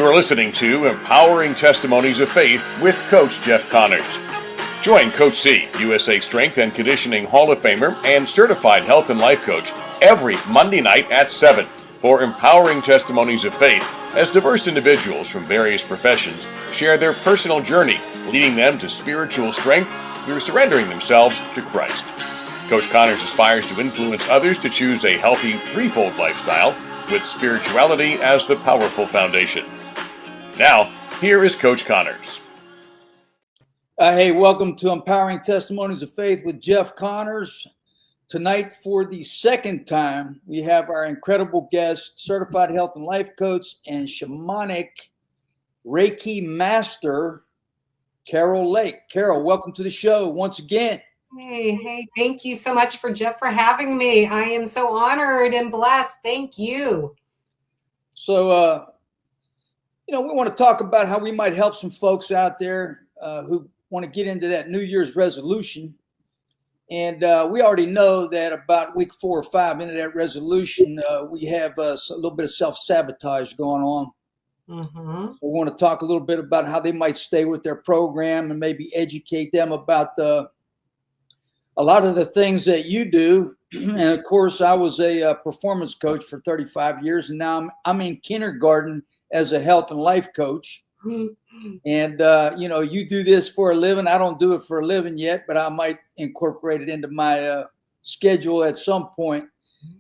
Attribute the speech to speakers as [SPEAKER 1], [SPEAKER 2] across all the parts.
[SPEAKER 1] You're listening to Empowering Testimonies of Faith with Coach Jeff Connors. Join Coach C, USA Strength and Conditioning Hall of Famer and Certified Health and Life Coach every Monday night at 7 for Empowering Testimonies of Faith as diverse individuals from various professions share their personal journey, leading them to spiritual strength through surrendering themselves to Christ. Coach Connors aspires to influence others to choose a healthy threefold lifestyle with spirituality as the powerful foundation. Now, here is Coach Connors.
[SPEAKER 2] Hey, welcome to Empowering Testimonies of Faith with Jeff Connors. Tonight, for the second time, we have our incredible guest, Certified Health and Life Coach and Shamanic Reiki Master, Carol Lake. Carol, welcome to the show once again.
[SPEAKER 3] Hey, thank you so much Jeff for having me. I am so honored and blessed. Thank you.
[SPEAKER 2] So, we want to talk about how we might help some folks out there who want to get into that New Year's resolution. And we already know that about week 4 or 5 into that resolution, we have a little bit of self-sabotage going on. Mm-hmm. So we want to talk a little bit about how they might stay with their program and maybe educate them about a lot of the things that you do. And of course, I was a performance coach for 35 years, and now I'm in kindergarten as a health and life coach. Mm-hmm. And, you do this for a living. I don't do it for a living yet, but I might incorporate it into my schedule at some point.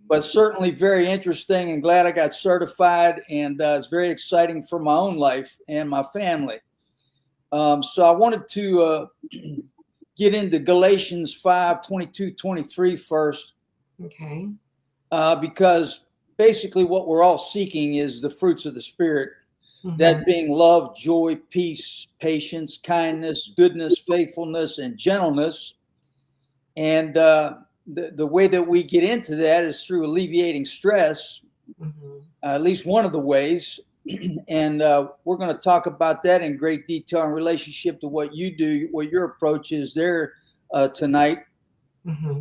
[SPEAKER 2] But certainly very interesting and glad I got certified. And it's very exciting for my own life and my family. So I wanted to get into Galatians 5:22-23 first.
[SPEAKER 3] Okay.
[SPEAKER 2] Because basically what we're all seeking is the fruits of the Spirit. Mm-hmm. That being love, joy, peace, patience, kindness, goodness, faithfulness, and gentleness. And the way that we get into that is through alleviating stress, mm-hmm. At least one of the ways. And we're going to talk about that in great detail in relationship to what you do, what your approach is there tonight. Mm-hmm.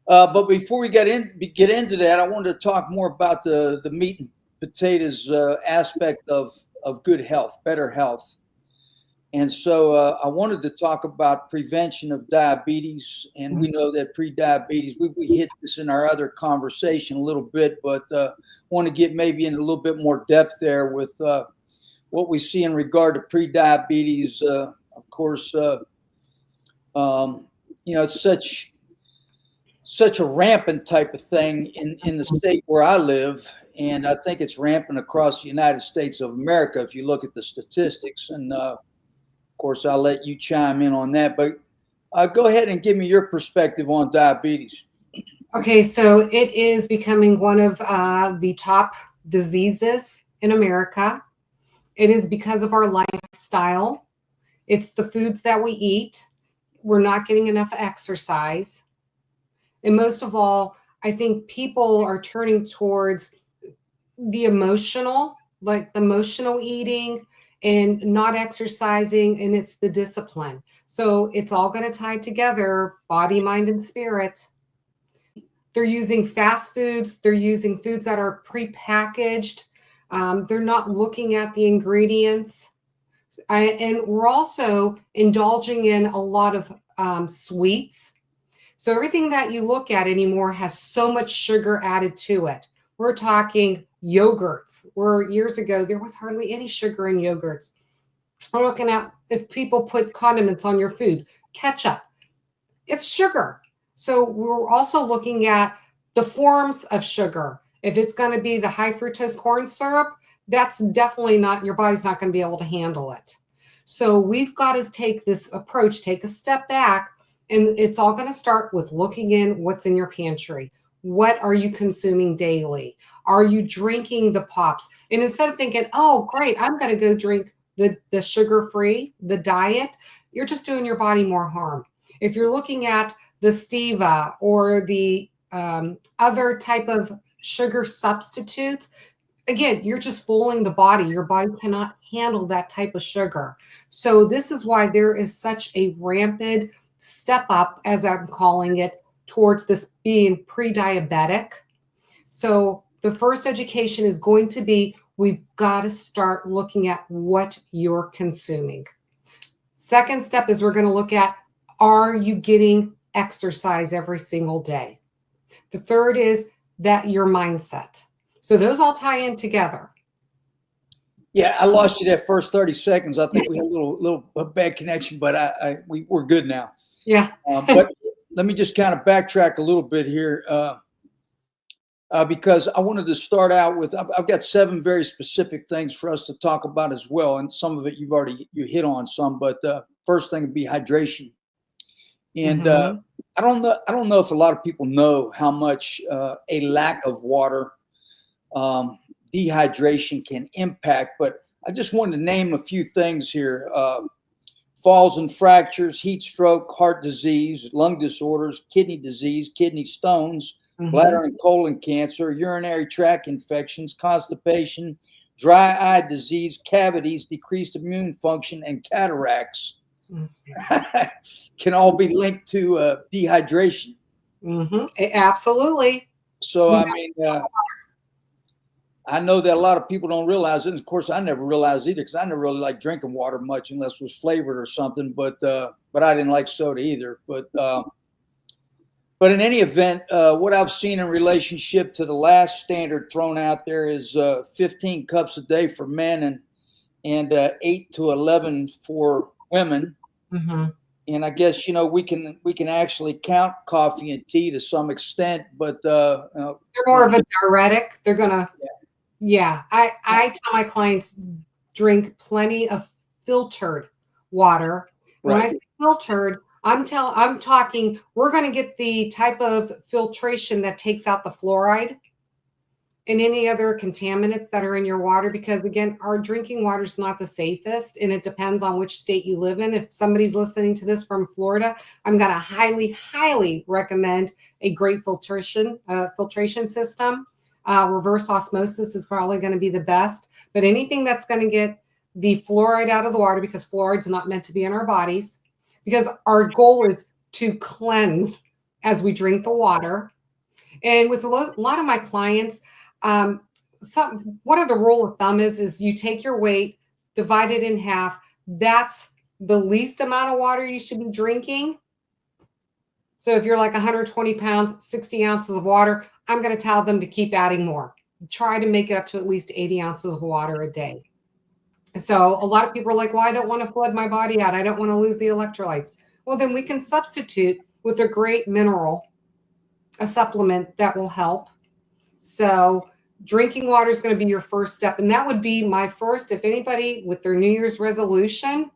[SPEAKER 2] But before we get into that, I wanted to talk more about the meat and potatoes aspect of good health, better health. And so I wanted to talk about prevention of diabetes. And we know that pre-diabetes, we hit this in our other conversation a little bit, but want to get maybe in a little bit more depth there with what we see in regard to pre-diabetes. Of course, it's such a rampant type of thing in the state where I live. And I think it's rampant across the United States of America if you look at the statistics. And of course, I'll let you chime in on that. But go ahead and give me your perspective on diabetes.
[SPEAKER 3] Okay, so it is becoming one of the top diseases in America. It is because of our lifestyle. It's the foods that we eat. We're not getting enough exercise. And most of all, I think people are turning towards the emotional eating and not exercising, and it's the discipline. So it's all going to tie together, body, mind, and spirit. They're using fast foods. They're using foods that are prepackaged. They're not looking at the ingredients. And we're also indulging in a lot of sweets. So everything that you look at anymore has so much sugar added to it. We're talking yogurts, where years ago there was hardly any sugar in yogurts. We're looking at if people put condiments on your food, ketchup, it's sugar. So we're also looking at the forms of sugar. If it's going to be the high fructose corn syrup, that's definitely not, your body's not going to be able to handle it. So we've got to take this approach, take a step back, and it's all going to start with looking in what's in your pantry. What are you consuming daily? Are you drinking the pops? And instead of thinking, oh, great, I'm going to go drink the sugar-free, the diet, you're just doing your body more harm. If you're looking at the stevia or the other type of sugar substitutes, again, you're just fooling the body. Your body cannot handle that type of sugar. So this is why there is such a rampant step up, as I'm calling it, towards this being pre-diabetic. So the first education is going to be, we've got to start looking at what you're consuming. Second step is we're going to look at, are you getting exercise every single day? The third is that your mindset. So those all tie in together.
[SPEAKER 2] Yeah, I lost you that first 30 seconds. I think we had a little bad connection, but we're good now.
[SPEAKER 3] Yeah.
[SPEAKER 2] But let me just kind of backtrack a little bit here because I wanted to start out with, I've got 7 very specific things for us to talk about as well. And some of it you hit on some, but first thing would be hydration. And I don't know if a lot of people know how much a lack of water, dehydration can impact, but I just wanted to name a few things here. Falls and fractures, heat stroke, heart disease, lung disorders, kidney disease, kidney stones, bladder and colon cancer, urinary tract infections, constipation, dry eye disease, cavities, decreased immune function, and cataracts can all be linked to dehydration.
[SPEAKER 3] Absolutely.
[SPEAKER 2] So, I mean, I know that a lot of people don't realize it. And of course, I never realized either because I never really liked drinking water much unless it was flavored or something. But I didn't like soda either. But in any event, what I've seen in relationship to the last standard thrown out there is 15 cups a day for men and 8 to 11 for women. And I guess, we can actually count coffee and tea to some extent, but
[SPEAKER 3] they're more of a diuretic. They're gonna. Yeah, I tell my clients drink plenty of filtered water. When I say filtered, I'm talking we're going to get the type of filtration that takes out the fluoride and any other contaminants that are in your water, because again, our drinking water is not the safest, and it depends on which state you live in. If somebody's listening to this from Florida, I'm going to highly recommend a great filtration system. Reverse osmosis is probably going to be the best, but anything that's going to get the fluoride out of the water, because fluoride's not meant to be in our bodies, because our goal is to cleanse as we drink the water. And with a lot of my clients, what the rule of thumb is you take your weight, divide it in half. That's the least amount of water you should be drinking. So if you're like 120 pounds, 60 ounces of water, I'm going to tell them to keep adding more. Try to make it up to at least 80 ounces of water a day. So a lot of people are like, well, I don't want to flood my body out. I don't want to lose the electrolytes. Well, then we can substitute with a great mineral, a supplement that will help. So drinking water is going to be your first step. And that would be my first, if anybody with their New Year's resolution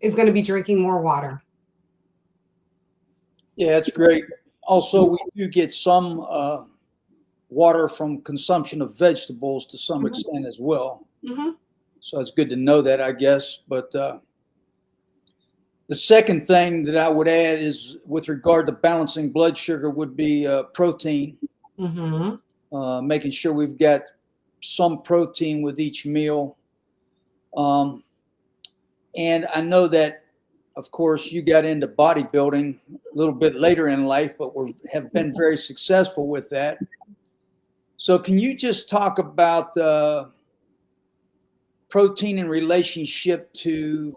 [SPEAKER 3] is going to be drinking more water.
[SPEAKER 2] Yeah, that's great. Also, we do get some water from consumption of vegetables to some extent as well. So it's good to know that, I guess. But the second thing that I would add is with regard to balancing blood sugar would be protein. Making sure we've got some protein with each meal. And I know that, of course, you got into bodybuilding a little bit later in life, but have been very successful with that. So can you just talk about protein in relationship to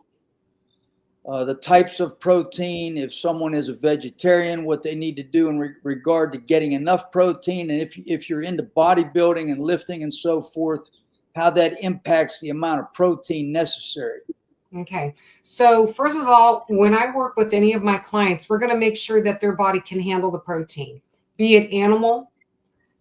[SPEAKER 2] the types of protein, if someone is a vegetarian, what they need to do in regard to getting enough protein, and if you're into bodybuilding and lifting and so forth, how that impacts the amount of protein necessary?
[SPEAKER 3] Okay. So first of all, when I work with any of my clients, we're going to make sure that their body can handle the protein, be it animal.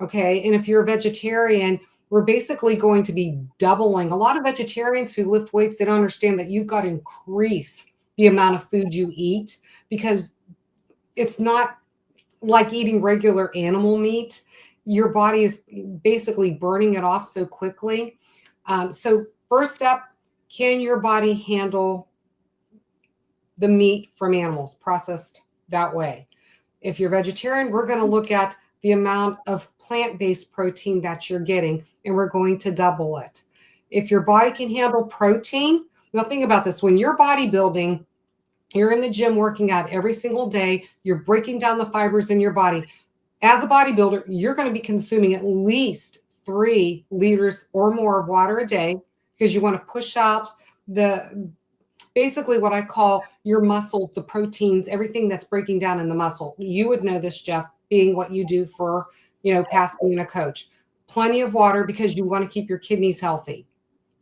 [SPEAKER 3] Okay. And if you're a vegetarian, we're basically going to be doubling. A lot of vegetarians who lift weights, they don't understand that you've got to increase the amount of food you eat, because it's not like eating regular animal meat. Your body is basically burning it off so quickly. So first step, can your body handle the meat from animals processed that way? If you're vegetarian, we're going to look at the amount of plant-based protein that you're getting, and we're going to double it. If your body can handle protein, now think about this. When you're bodybuilding, you're in the gym working out every single day, you're breaking down the fibers in your body. As a bodybuilder, you're going to be consuming at least 3 liters or more of water a day, because you want to push out basically what I call your muscle, the proteins, everything that's breaking down in the muscle. You would know this, Jeff, being what you do for, past being a coach. Plenty of water, because you want to keep your kidneys healthy.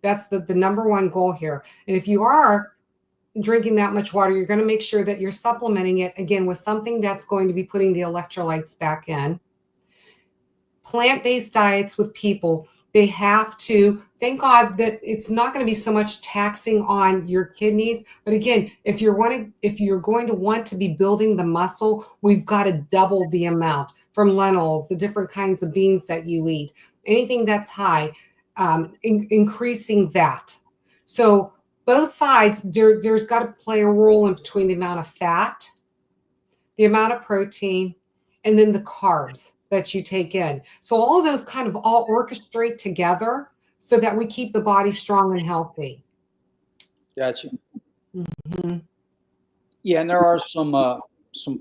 [SPEAKER 3] That's the number one goal here. And if you are drinking that much water, you're going to make sure that you're supplementing it again with something that's going to be putting the electrolytes back in. Plant-based diets with people, they have to, thank God that it's not going to be so much taxing on your kidneys. But again, if you're going to want to be building the muscle, we've got to double the amount from lentils, the different kinds of beans that you eat, anything that's high, increasing that. So both sides, there's got to play a role in between the amount of fat, the amount of protein, and then the carbs that you take in. So all of those kind of all orchestrate together so that we keep the body strong and healthy.
[SPEAKER 2] Gotcha.
[SPEAKER 3] Mm-hmm.
[SPEAKER 2] Yeah, and there are some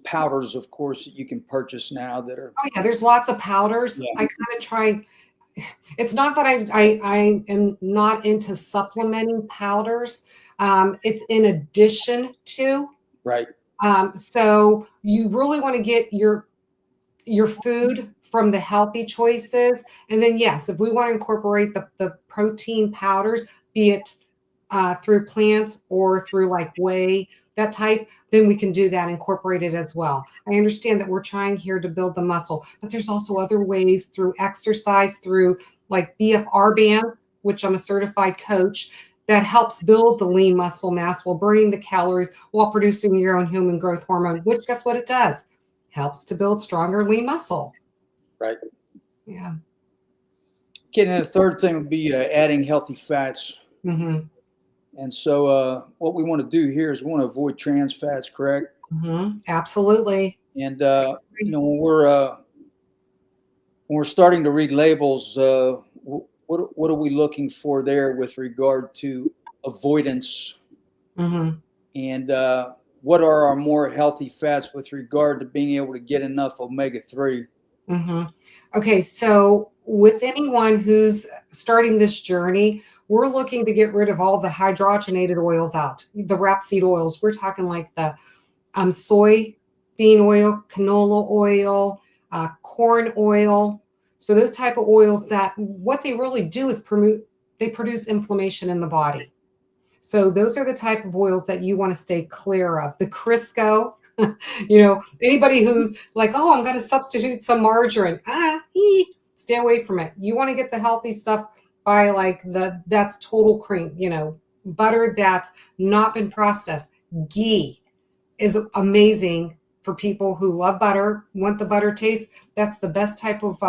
[SPEAKER 2] powders, of course, that you can purchase now that are.
[SPEAKER 3] Oh yeah, there's lots of powders. Yeah. I kind of try. It's not that I am not into supplementing powders. It's in addition to.
[SPEAKER 2] Right.
[SPEAKER 3] So you really want to get your food from the healthy choices. And then, yes, if we want to incorporate the protein powders, be it through plants or through like whey, that type, then we can do that, incorporate it as well. I understand that we're trying here to build the muscle, but there's also other ways through exercise, through like BFR band, which I'm a certified coach, that helps build the lean muscle mass while burning the calories while producing your own human growth hormone, which guess what it does? Helps to build stronger lean muscle.
[SPEAKER 2] Right.
[SPEAKER 3] Yeah.
[SPEAKER 2] Okay, and the third thing would be adding healthy fats.
[SPEAKER 3] Mm-hmm.
[SPEAKER 2] And so what we want to do here is we want to avoid trans fats, correct?
[SPEAKER 3] Mm-hmm. Absolutely.
[SPEAKER 2] And when we're starting to read labels, what are we looking for there with regard to avoidance?
[SPEAKER 3] Mm-hmm.
[SPEAKER 2] And what are our more healthy fats with regard to being able to get enough omega-3?
[SPEAKER 3] Mm-hmm. Okay, so with anyone who's starting this journey, we're looking to get rid of all the hydrogenated oils out, the rapeseed oils. We're talking like the soy bean oil, canola oil, corn oil. So those type of oils that what they really do is they produce inflammation in the body. So those are the type of oils that you want to stay clear of. The Crisco, anybody who's like, oh, I'm going to substitute some margarine. Stay away from it. You want to get the healthy stuff by like that's total cream, butter that's not been processed. Ghee is amazing for people who love butter, want the butter taste. That's the best type of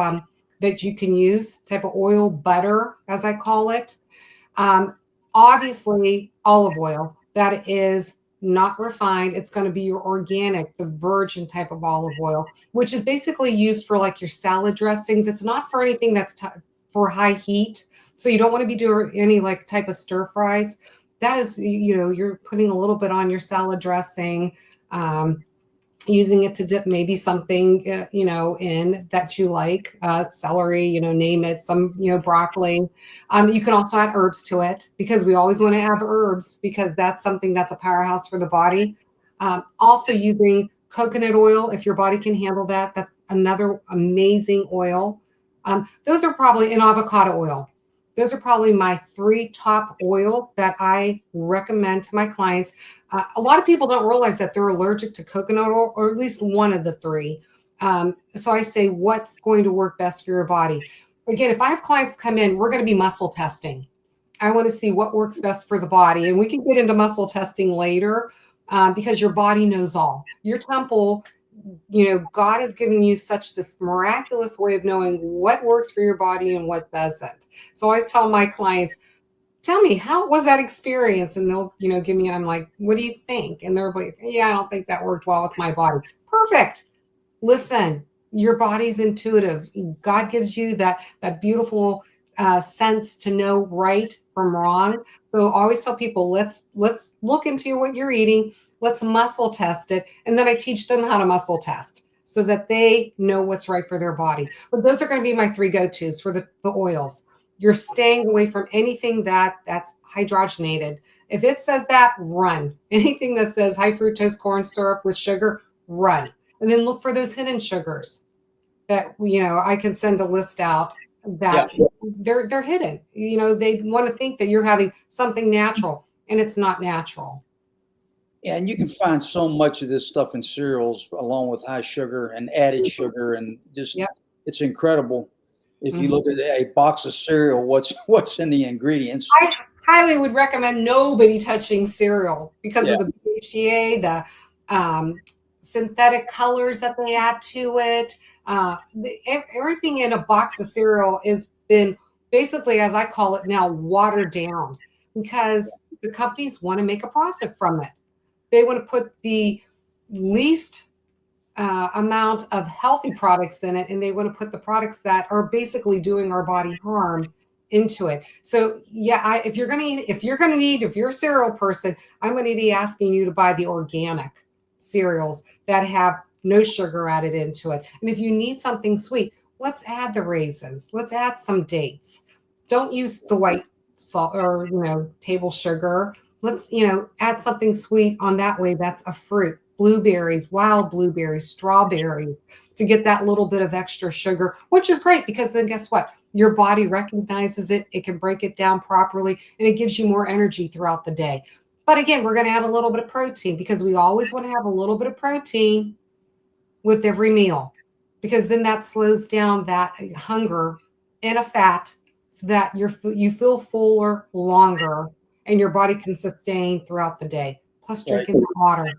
[SPEAKER 3] that you can use, type of oil, butter, as I call it. Obviously, olive oil, that is not refined. It's going to be your organic, the virgin type of olive oil, which is basically used for like your salad dressings. It's not for anything that's for high heat. So you don't want to be doing any like type of stir fries. That is, you're putting a little bit on your salad dressing, using it to dip maybe something, in that you like, celery, name it, some, broccoli. You can also add herbs to it, because we always want to add herbs, because that's something that's a powerhouse for the body. Also using coconut oil, if your body can handle that, that's another amazing oil. Those are probably, in avocado oil. Those are probably my 3 top oils that I recommend to my clients. A lot of people don't realize that they're allergic to coconut oil, or at least one of the 3. So I say, what's going to work best for your body? Again, if I have clients come in, we're going to be muscle testing. I want to see what works best for the body. And we can get into muscle testing later, because your body knows all. Your temple, God has given you such this miraculous way of knowing what works for your body and what doesn't. So I always tell my clients, tell me, how was that experience? And they'll, give me, and I'm like, what do you think? And they're like, yeah, I don't think that worked well with my body. Perfect. Listen, your body's intuitive. God gives you that beautiful sense to know right from wrong. So I always tell people, let's look into what you're eating. Let's muscle test it. And then I teach them how to muscle test. so that they know what's right for their body. But those are going to be my 3 go-tos for the oils. You're staying away from anything that's hydrogenated. If it says that, run. Anything that says high fructose corn syrup with sugar, run. And then look for those hidden sugars that, I can send a list out that they're hidden. They want to think that you're having something natural, and it's not natural.
[SPEAKER 2] And you can find so much of this stuff in cereals, along with high sugar and added sugar, and just it's incredible. If you look at a box of cereal, what's in the ingredients?
[SPEAKER 3] I highly would recommend nobody touching cereal because of the BHA, the synthetic colors that they add to it. Everything in a box of cereal has been basically, as I call it now, watered down because the companies want to make a profit from it. They want to put the least amount of healthy products in it, and they want to put the products that are basically doing our body harm into it. So if you're a cereal person, I'm going to be asking you to buy the organic cereals that have no sugar added into it. And if you need something sweet, let's add the raisins. Let's add some dates. Don't use the white salt or table sugar. Let's add something sweet on that way. That's a fruit. Blueberries, wild blueberries, strawberries, to get that little bit of extra sugar, which is great because then guess what? Your body recognizes it. It can break it down properly, and it gives you more energy throughout the day. But again, we're going to add a little bit of protein because we always want to have a little bit of protein with every meal, because then that slows down that hunger and a fat so that you feel fuller longer and your body can sustain throughout the day. Plus drinking water.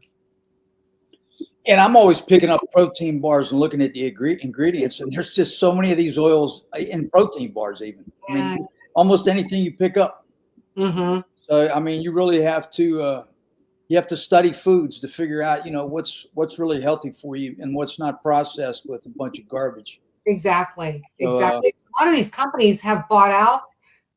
[SPEAKER 2] And I'm always picking up protein bars and looking at the ingredients, and there's just so many of these oils in protein bars even. I mean, almost anything you pick up. So, I mean, you really have to study foods to figure out, what's really healthy for you and what's not processed with a bunch of garbage.
[SPEAKER 3] Exactly. A lot of these companies have bought out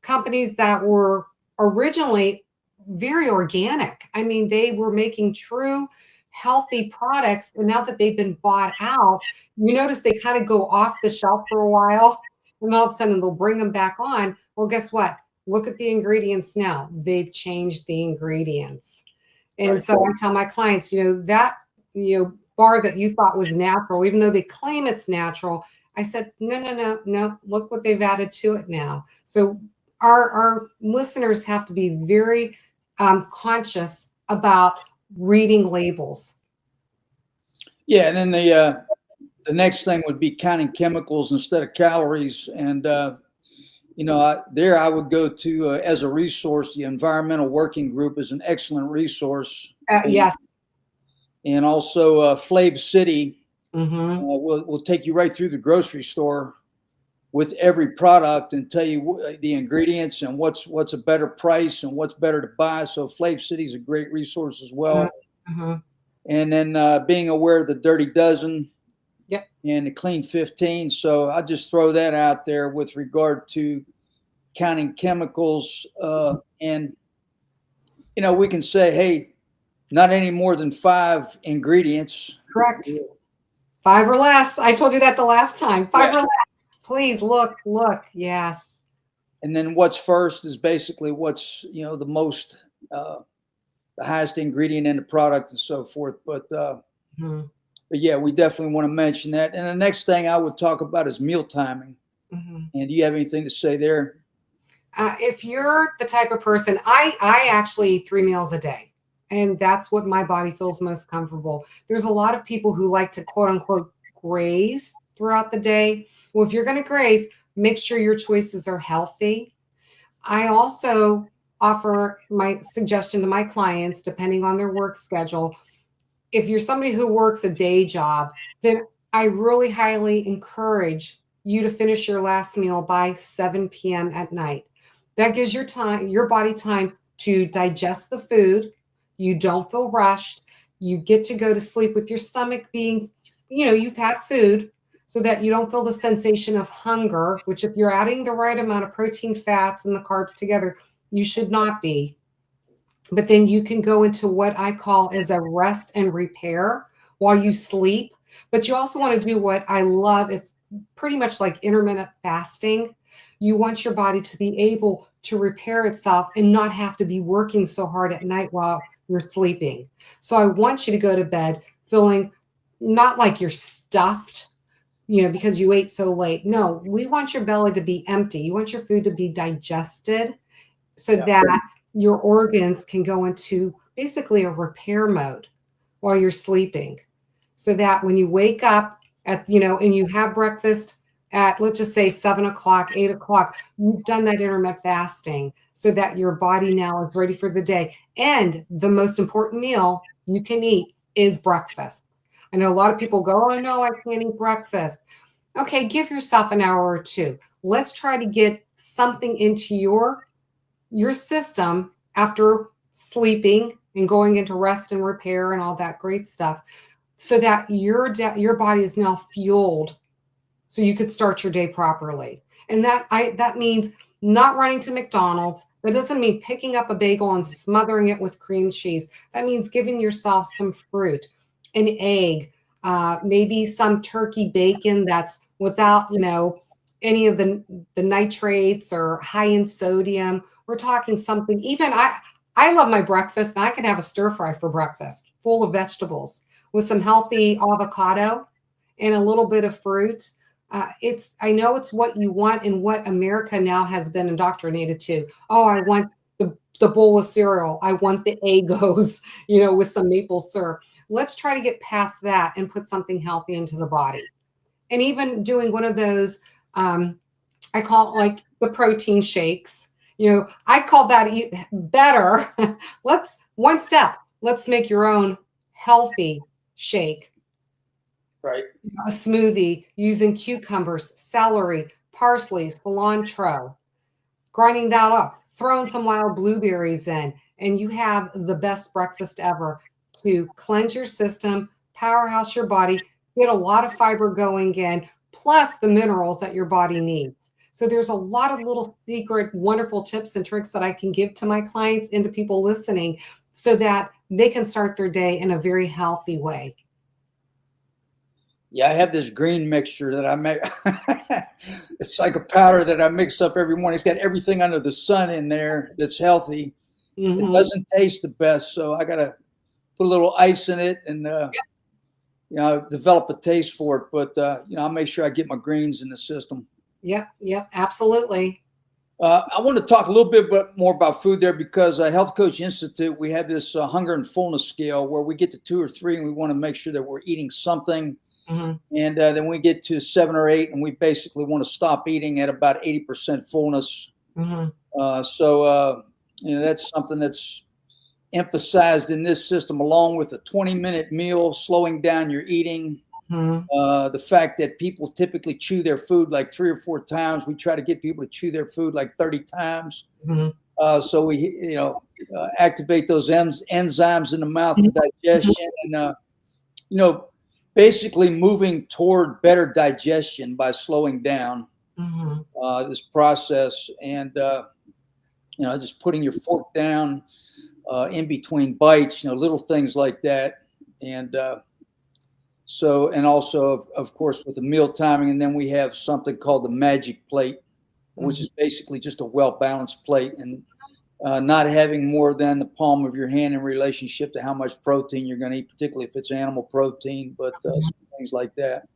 [SPEAKER 3] companies that were originally very organic. I mean, they were making true healthy products, and now that they've been bought out, you notice they kind of go off the shelf for a while, and all of a sudden they'll bring them back on. Well, guess what? Look at the ingredients now. They've changed the ingredients. And so I tell my clients, that bar that you thought was natural, even though they claim it's natural, I said, no, look what they've added to it now. So our listeners have to be very conscious about reading labels.
[SPEAKER 2] Yeah, and then the next thing would be counting chemicals instead of calories. And I would go to as a resource. The Environmental Working Group is an excellent resource.
[SPEAKER 3] Yes.
[SPEAKER 2] And also Flav City will take you right through the grocery store with every product and tell you the ingredients and what's a better price and what's better to buy. So Flav City is a great resource as well. And then being aware of the Dirty Dozen and the Clean 15. So I just throw that out there with regard to counting chemicals. And, we can say, hey, not any more than 5 ingredients.
[SPEAKER 3] Correct. 5 or less. I told you that the last time. 5 or less. Please look. Yes.
[SPEAKER 2] And then what's first is basically what's, the most, the highest ingredient in the product and so forth. But yeah, we definitely want to mention that. And the next thing I would talk about is meal timing. And do you have anything to say there?
[SPEAKER 3] If you're the type of person, I actually eat 3 meals a day. And that's what my body feels most comfortable. There's a lot of people who like to quote unquote graze throughout the day. Well, if you're going to graze, make sure your choices are healthy. I also offer my suggestion to my clients, depending on their work schedule. If you're somebody who works a day job, then I really highly encourage you to finish your last meal by 7 p.m. at night. That gives your body time to digest the food. You don't feel rushed. You get to go to sleep with your stomach being, you've had food, so that you don't feel the sensation of hunger, which if you're adding the right amount of protein, fats, and the carbs together, you should not be. But then you can go into what I call as a rest and repair while you sleep. But you also want to do what I love. It's pretty much like intermittent fasting. You want your body to be able to repair itself and not have to be working so hard at night while you're sleeping. So I want you to go to bed feeling not like you're stuffed, because you ate so late. No, we want your belly to be empty. You want your food to be digested so that your organs can go into basically a repair mode while you're sleeping. So that when you wake up and you have breakfast at, let's just say 7 o'clock, 8 o'clock, you've done that intermittent fasting so that your body now is ready for the day. And the most important meal you can eat is breakfast. I know a lot of people go, oh no, I can't eat breakfast. Okay, give yourself an hour or two. Let's try to get something into your system after sleeping and going into rest and repair and all that great stuff, so that your body is now fueled so you could start your day properly. And that means not running to McDonald's. That doesn't mean picking up a bagel and smothering it with cream cheese. That means giving yourself some fruit, an egg, maybe some turkey bacon that's without, any of the nitrates or high in sodium. We're talking something, even I love my breakfast, and I can have a stir fry for breakfast full of vegetables with some healthy avocado and a little bit of fruit. I know it's what you want and what America now has been indoctrinated to. Oh, I want the bowl of cereal. I want the Eggos, with some maple syrup. Let's try to get past that and put something healthy into the body. And even doing one of those, I call it like the protein shakes. I call that better. One step. Let's make your own healthy shake.
[SPEAKER 2] Right.
[SPEAKER 3] A smoothie using cucumbers, celery, parsley, cilantro, grinding that up, throwing some wild blueberries in, and you have the best breakfast ever to cleanse your system, powerhouse your body, get a lot of fiber going in, plus the minerals that your body needs. So there's a lot of little secret, wonderful tips and tricks that I can give to my clients and to people listening so that they can start their day in a very healthy way.
[SPEAKER 2] Yeah, I have this green mixture that I make. It's like a powder that I mix up every morning. It's got everything under the sun in there that's healthy.
[SPEAKER 3] Mm-hmm.
[SPEAKER 2] It doesn't taste the best, so I got to put a little ice in it and develop a taste for it. But I'll make sure I get my greens in the system.
[SPEAKER 3] Yep, absolutely.
[SPEAKER 2] I want to talk a little bit more about food there, because Health Coach Institute, we have this hunger and fullness scale where we get to 2 or 3 and we want to make sure that we're eating something.
[SPEAKER 3] Mm-hmm.
[SPEAKER 2] And then we get to 7 or 8 and we basically want to stop eating at about 80% fullness.
[SPEAKER 3] Mm-hmm.
[SPEAKER 2] So that's something that's emphasized in this system, along with a 20-minute meal, slowing down your eating.
[SPEAKER 3] Mm-hmm.
[SPEAKER 2] The fact that people typically chew their food like 3 or 4 times. We try to get people to chew their food like 30 times.
[SPEAKER 3] Mm-hmm.
[SPEAKER 2] So we, activate those enzymes in the mouth for digestion, and, basically moving toward better digestion by slowing down this process, and, just putting your fork down in between bites, little things like that. And and also, of course, with the meal timing. And then we have something called the magic plate, which is basically just a well-balanced plate, and not having more than the palm of your hand in relationship to how much protein you're going to eat, particularly if it's animal protein, but things like that.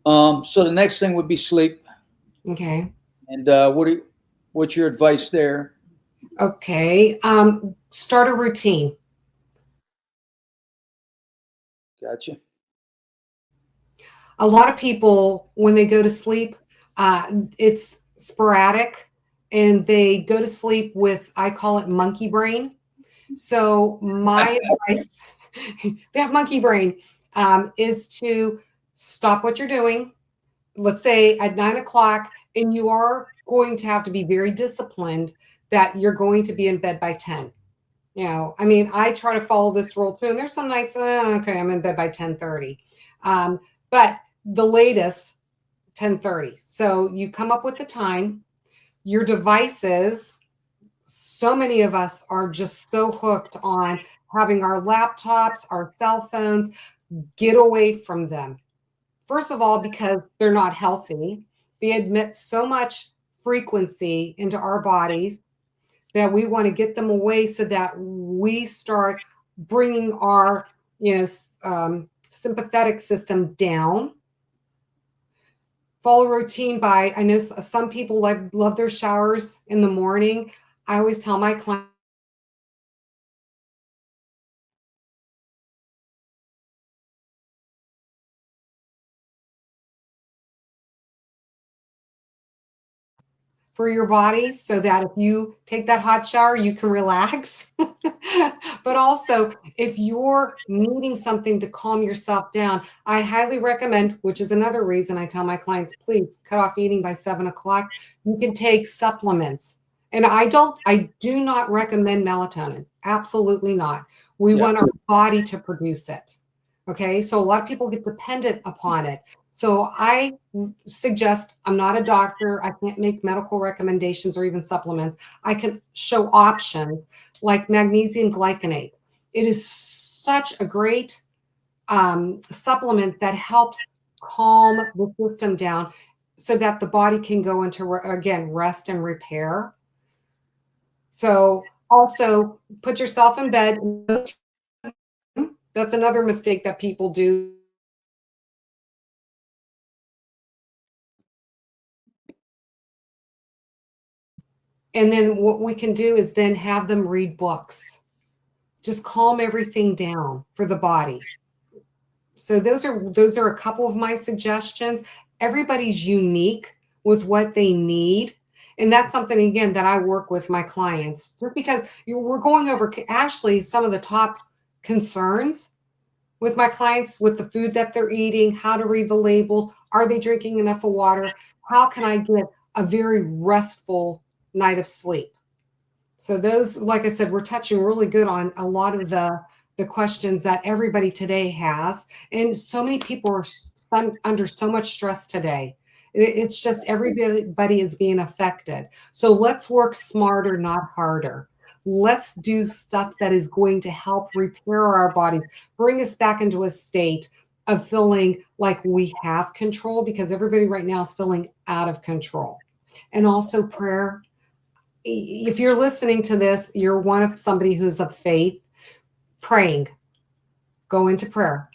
[SPEAKER 2] So the next thing would be sleep.
[SPEAKER 3] Okay.
[SPEAKER 2] And what's your advice there?
[SPEAKER 3] Okay. Start a routine.
[SPEAKER 2] Gotcha.
[SPEAKER 3] A lot of people, when they go to sleep, it's sporadic, and they go to sleep with, I call it monkey brain. So my advice, they have monkey brain, is to stop what you're doing. Let's say at 9 o'clock, and you are going to have to be very disciplined that you're going to be in bed by 10. I try to follow this rule too. And there's some nights, okay, I'm in bed by 10:30. But the latest, 10:30. So you come up with the time. Your devices, so many of us are just so hooked on having our laptops, our cell phones. get away from them. First of all, because they're not healthy. They emit so much frequency into our bodies that we want to get them away so that we start bringing our, sympathetic system down. Follow routine by, I know some people love their showers in the morning. I always tell my clients, for your body, so that if you take that hot shower, you can relax. But also, if you're needing something to calm yourself down, I highly recommend, which is another reason I tell my clients, please cut off eating by 7 o'clock. You can take supplements. And I do not recommend melatonin. Absolutely not. We want our body to produce it. Okay. So a lot of people get dependent upon it. So I suggest, I'm not a doctor, I can't make medical recommendations or even supplements. I can show options like magnesium glycinate. It is such a great supplement that helps calm the system down so that the body can go into, again, rest and repair. So also put yourself in bed. That's another mistake that people do. And then what we can do is then have them read books. Just calm everything down for the body. So those are a couple of my suggestions. Everybody's unique with what they need. And that's something, again, that I work with my clients. Just because we're going over, actually, some of the top concerns with my clients with the food that they're eating, how to read the labels, are they drinking enough of water? How can I get a very restful night of sleep? So those, like I said, we're touching really good on a lot of the questions that everybody today has. And so many people are under so much stress today. It's just everybody is being affected. So let's work smarter, not harder. Let's do stuff that is going to help repair our bodies, bring us back into a state of feeling like we have control, because everybody right now is feeling out of control. And also prayer. If you're listening to this, you're one of somebody who's of faith, praying, go into prayer,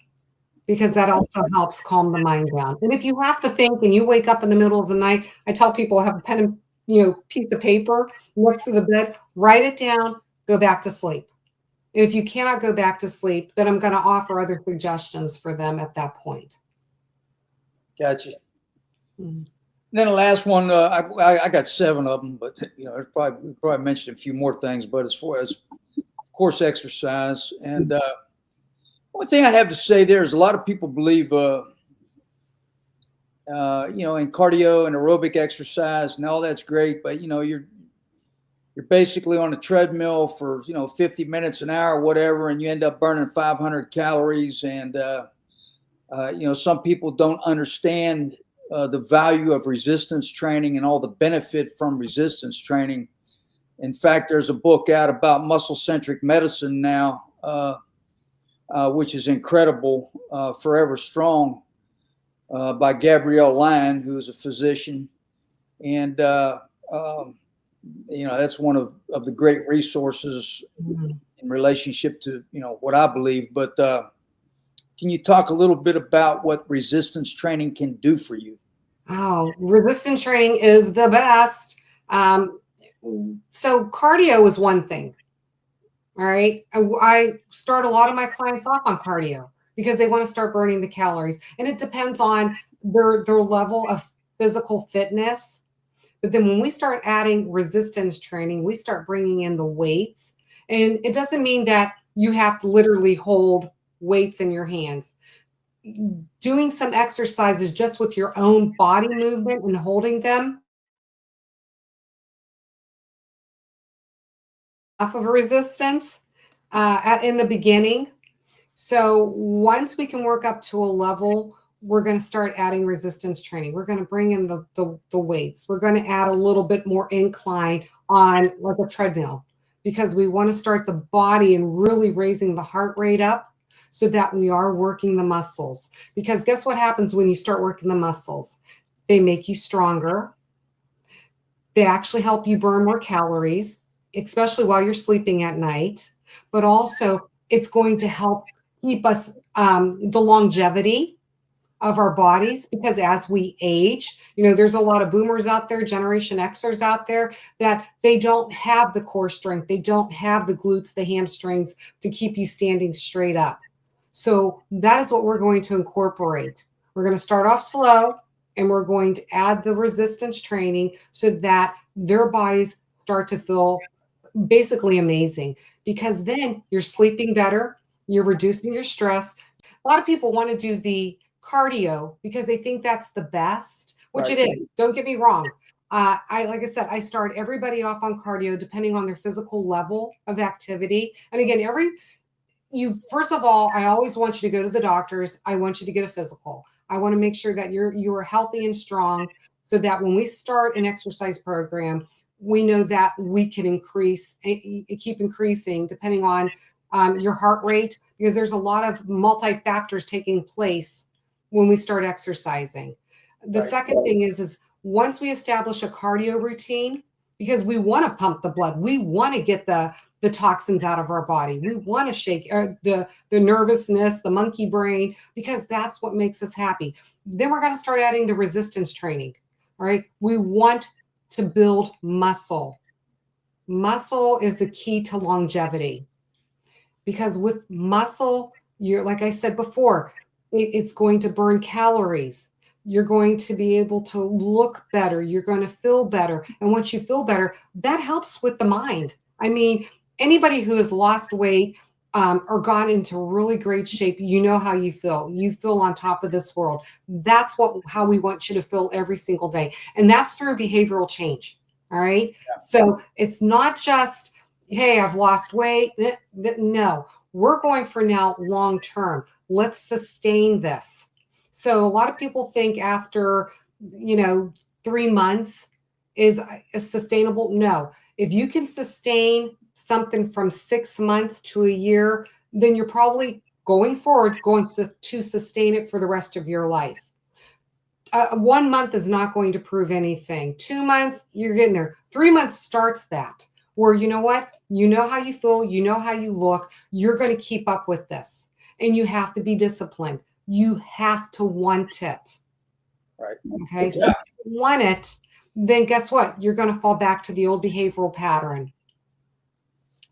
[SPEAKER 3] because that also helps calm the mind down. And if you have to think and you wake up in the middle of the night, I tell people, have a pen and piece of paper next to the bed, write it down, go back to sleep. And if you cannot go back to sleep, then I'm going to offer other suggestions for them at that point.
[SPEAKER 2] Gotcha. Mm-hmm. Then the last one, I got 7 of them, but we probably mentioned a few more things. But as far as, of course, exercise, and one thing I have to say there is a lot of people believe, in cardio and aerobic exercise, and all that's great, but you're basically on a treadmill for 50 minutes, an hour, whatever, and you end up burning 500 calories, and some people don't understand the value of resistance training and all the benefit from resistance training. In fact, there's a book out about muscle-centric medicine now, which is incredible, Forever Strong, by Gabrielle Lyon, who is a physician. And, that's one of the great resources in relationship to, what I believe. But can you talk a little bit about what resistance training can do for you?
[SPEAKER 3] Oh, resistance training is the best. So cardio is one thing. All right. I start a lot of my clients off on cardio because they want to start burning the calories. And it depends on their level of physical fitness. But then when we start adding resistance training, we start bringing in the weights. And it doesn't mean that you have to literally hold weights in your hands. Doing some exercises just with your own body movement and holding them, enough of a resistance in the beginning. So once we can work up to a level, we're going to start adding resistance training. We're going to bring in the weights. We're going to add a little bit more incline on like a treadmill, because we want to start the body and really raising the heart rate up so that we are working the muscles. Because guess what happens when you start working the muscles? They make you stronger. They actually help you burn more calories, especially while you're sleeping at night. But also, it's going to help keep us the longevity of our bodies, because as we age, there's a lot of boomers out there, Generation Xers out there, that they don't have the core strength. They don't have the glutes, the hamstrings to keep you standing straight up. So that is what we're going to incorporate. We're going to start off slow, and we're going to add the resistance training so that their bodies start to feel basically amazing, because then you're sleeping better, you're reducing your stress. A lot of people want to do the cardio because they think that's the best, which
[SPEAKER 2] Right.
[SPEAKER 3] it is. Don't get me wrong. Like I said, I start everybody off on cardio depending on their physical level of activity. And again, first of all, I always want you to go to the doctors. I want you to get a physical. I want to make sure that you are healthy and strong, so that when we start an exercise program, we know that we can keep increasing depending on your heart rate, because there's a lot of multi-factors taking place when we start exercising. The second thing is once we establish a cardio routine, because we want to pump the blood, we want to get the toxins out of our body, we want to shake the nervousness, the monkey brain, because that's what makes us happy. Then we're going to start adding the resistance training. All right. We want to build muscle. Muscle is the key to longevity, because with muscle, like I said before, it's going to burn calories. You're going to be able to look better. You're going to feel better. And once you feel better, that helps with the mind. I mean, anybody who has lost weight or gone into really great shape, you know how you feel. You feel on top of this world. That's how we want you to feel every single day. And that's through behavioral change. All right. Yeah. So it's not just, hey, I've lost weight. No, we're going for now long term. Let's sustain this. So a lot of people think after, 3 months is sustainable. No, if you can sustain something from 6 months to a year, then you're probably going to sustain it for the rest of your life. 1 month is not going to prove anything. 2 months, you're getting there. 3 months starts that, where you know what? You know how you feel, you know how you look, you're going to keep up with this. And you have to be disciplined. You have to want it.
[SPEAKER 2] Right.
[SPEAKER 3] Okay. So if you want it, then guess what? You're going to fall back to the old behavioral pattern.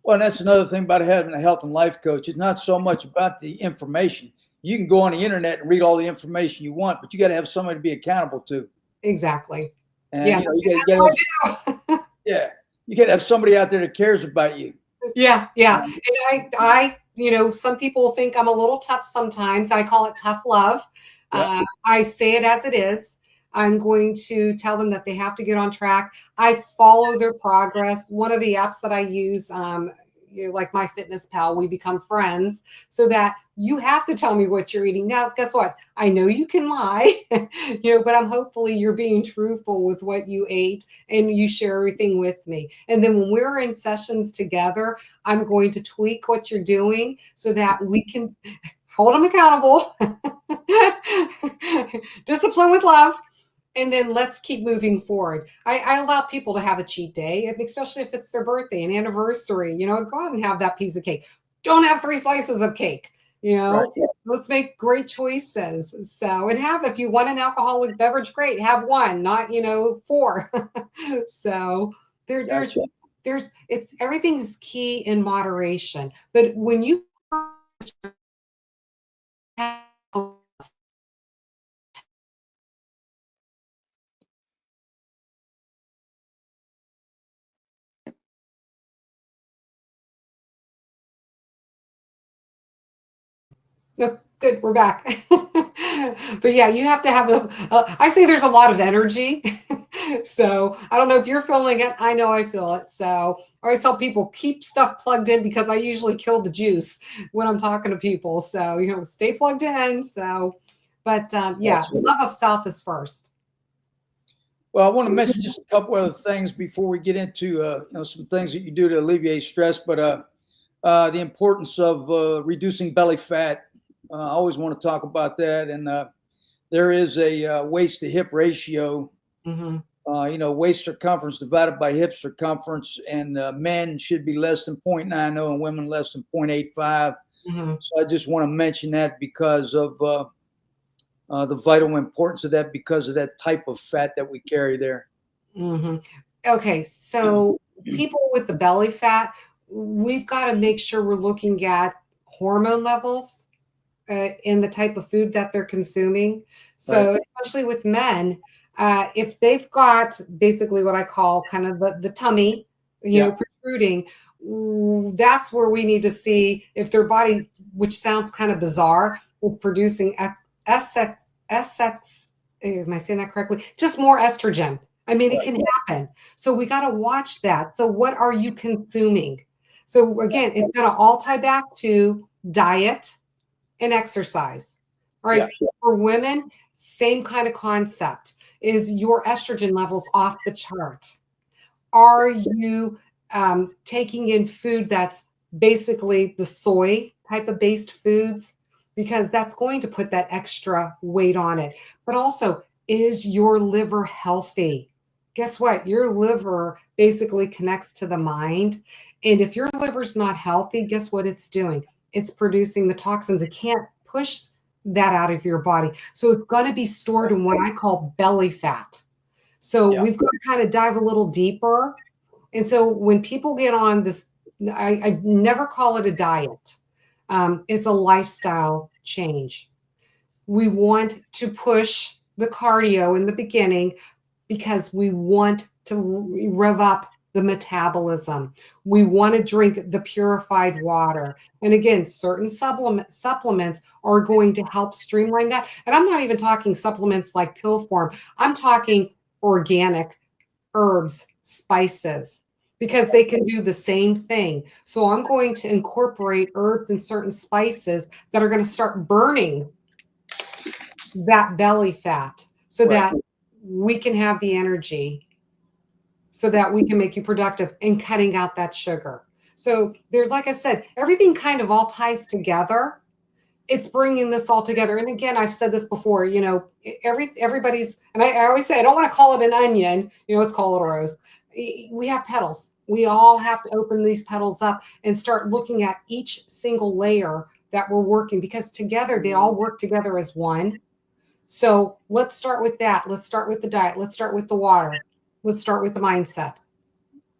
[SPEAKER 2] Well, and that's another thing about having a health and life coach. It's not so much about the information. You can go on the internet and read all the information you want, but you got to have somebody to be accountable to.
[SPEAKER 3] Exactly.
[SPEAKER 2] And you got to have somebody out there that cares about you.
[SPEAKER 3] Yeah. And I some people think I'm a little tough sometimes. I call it tough love. Yeah. I say it as it is. I'm going to tell them that they have to get on track. I follow their progress. One of the apps that I use, like MyFitnessPal, we become friends, so that you have to tell me what you're eating. Now, guess what? I know you can lie, but hopefully you're being truthful with what you ate and you share everything with me. And then when we're in sessions together, I'm going to tweak what you're doing so that we can hold them accountable, discipline with love. And then let's keep moving forward. I allow people to have a cheat day, especially if it's their birthday, an anniversary. Go out and have that piece of cake. Don't have 3 slices of cake. Right. Let's make great choices. So, and if you want an alcoholic beverage, great, have 1, not 4. So everything's key in moderation. But when you No, good, we're back. But yeah, you have to have I say there's a lot of energy. So I don't know if you're feeling it. I know I feel it. So I always tell people, keep stuff plugged in, because I usually kill the juice when I'm talking to people. So, stay plugged in. So, but love of self is first.
[SPEAKER 2] Well, I want to mention just a couple other things before we get into some things that you do to alleviate stress. But the importance of reducing belly fat, I always want to talk about that. And there is a waist to hip ratio.
[SPEAKER 3] Mm-hmm.
[SPEAKER 2] Waist circumference divided by hip circumference, and men should be less than 0.90 and women less than 0.85.
[SPEAKER 3] Mm-hmm.
[SPEAKER 2] So I just want to mention that because of the vital importance of that, because of that type of fat that we carry there.
[SPEAKER 3] Mm-hmm. Okay, so people with the belly fat, we've got to make sure we're looking at hormone levels in the type of food that they're consuming. So especially with men, if they've got basically what I call kind of the tummy, protruding, that's where we need to see if their body, which sounds kind of bizarre, is producing SX, am I saying that correctly? Just more estrogen. I mean, it can happen. So we got to watch that. So what are you consuming? So again, it's going to all tie back to diet and exercise. All right. Yeah. For women, same kind of concept. Is your estrogen levels off the chart? Are you taking in food that's basically the soy type of based foods? Because that's going to put that extra weight on it. But also, is your liver healthy? Guess what? Your liver basically connects to the mind. And if your liver's not healthy, guess what it's doing? It's producing the toxins. It can't push that out of your body. So it's going to be stored in what I call belly fat. So we've got to kind of dive a little deeper. And so when people get on this, I never call it a diet. It's a lifestyle change. We want to push the cardio in the beginning because we want to rev up the metabolism. We want to drink the purified water. And again, certain supplements are going to help streamline that. And I'm not even talking supplements like pill form. I'm talking organic herbs, spices, because they can do the same thing. So I'm going to incorporate herbs and certain spices that are going to start burning that belly fat so that we can have the energy, so that we can make you productive, and cutting out that sugar. So there's, like I said, everything kind of all ties together. It's bringing this all together. And again, I've said this before, everybody's, and I always say, I don't want to call it an onion, let's call it a rose. We have petals. We all have to open these petals up and start looking at each single layer that we're working, because together they all work together as one. So let's start with that. Let's start with the diet. Let's start with the water. Let's start with the mindset.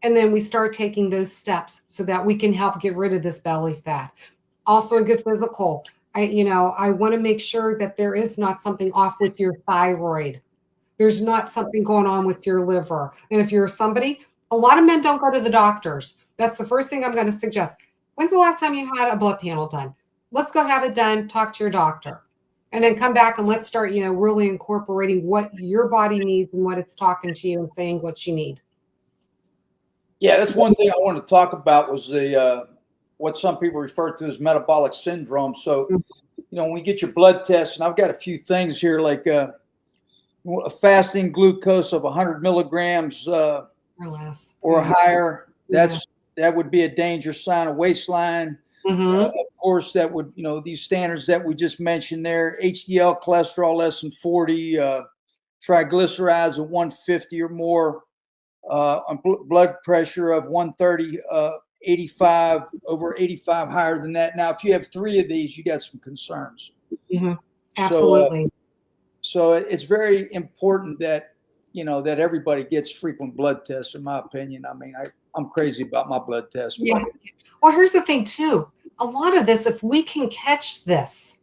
[SPEAKER 3] And then we start taking those steps so that we can help get rid of this belly fat. Also a good physical. I want to make sure that there is not something off with your thyroid. There's not something going on with your liver. And if you're somebody, a lot of men don't go to the doctors. That's the first thing I'm going to suggest. When's the last time you had a blood panel done? Let's go have it done. Talk to your doctor. And then come back and let's start, really incorporating what your body needs and what it's talking to you and saying what you need.
[SPEAKER 2] Yeah, that's one thing I wanted to talk about was what some people refer to as metabolic syndrome. So, when we get your blood test, and I've got a few things here, like a fasting glucose of 100 milligrams or less or higher. That would be a danger sign. A waistline. Of course, that would, these standards that we just mentioned there, HDL cholesterol less than 40, triglycerides of 150 or more, blood pressure of 130, 85, over 85, higher than that. Now, if you have three of these, you got some concerns.
[SPEAKER 3] Absolutely.
[SPEAKER 2] So it's very important that, that everybody gets frequent blood tests, in my opinion. I mean, I'm crazy about my blood test.
[SPEAKER 3] Yeah. Well, here's the thing too. A lot of this, if we can catch this,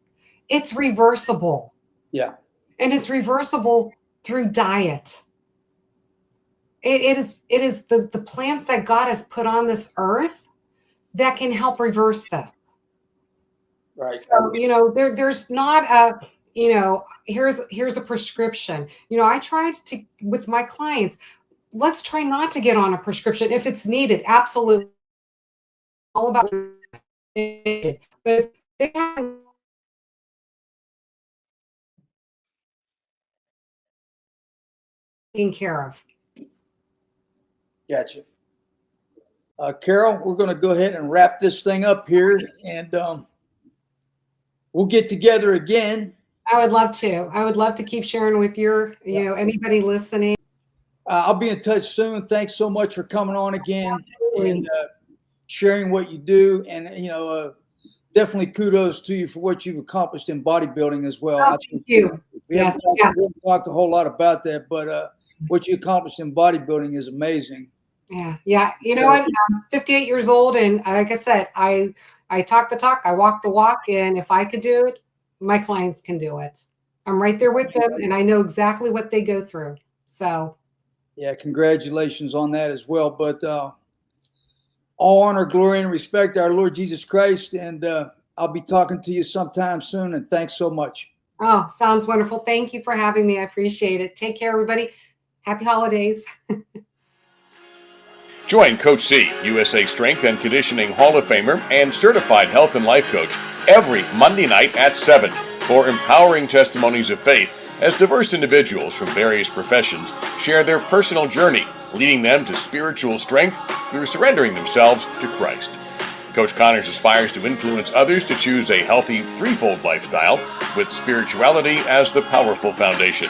[SPEAKER 3] it's reversible.
[SPEAKER 2] Yeah.
[SPEAKER 3] And it's reversible through diet. It is the plants that God has put on this earth that can help reverse this.
[SPEAKER 2] Right.
[SPEAKER 3] So, there's not a, here's a prescription. I tried to, with my clients, let's try not to get on a prescription if it's needed. Absolutely. All about it. But if they have taken care of.
[SPEAKER 2] Gotcha. Carol, we're going to go ahead and wrap this thing up here. And we'll get together again.
[SPEAKER 3] I would love to. I would love to keep sharing with anybody listening.
[SPEAKER 2] I'll be in touch soon. Thanks so much for coming on again and sharing what you do. And, definitely kudos to you for what you've accomplished in bodybuilding as well.
[SPEAKER 3] Oh, thank you.
[SPEAKER 2] We haven't talked a whole lot about that, but what you accomplished in bodybuilding is amazing.
[SPEAKER 3] Yeah. You know what? I'm 58 years old, and like I said, I talk the talk, I walk the walk, and if I could do it, my clients can do it. I'm right there with them, and I know exactly what they go through. So,
[SPEAKER 2] yeah, congratulations on that as well. But all honor, glory, and respect to our Lord Jesus Christ, and I'll be talking to you sometime soon, and thanks so much.
[SPEAKER 3] Oh, sounds wonderful. Thank you for having me. I appreciate it. Take care, everybody. Happy holidays.
[SPEAKER 1] Join Coach C, USA Strength and Conditioning Hall of Famer and certified health and life coach every Monday night at 7 for empowering testimonies of faith as diverse individuals from various professions share their personal journey, leading them to spiritual strength through surrendering themselves to Christ. Coach Connors aspires to influence others to choose a healthy threefold lifestyle with spirituality as the powerful foundation.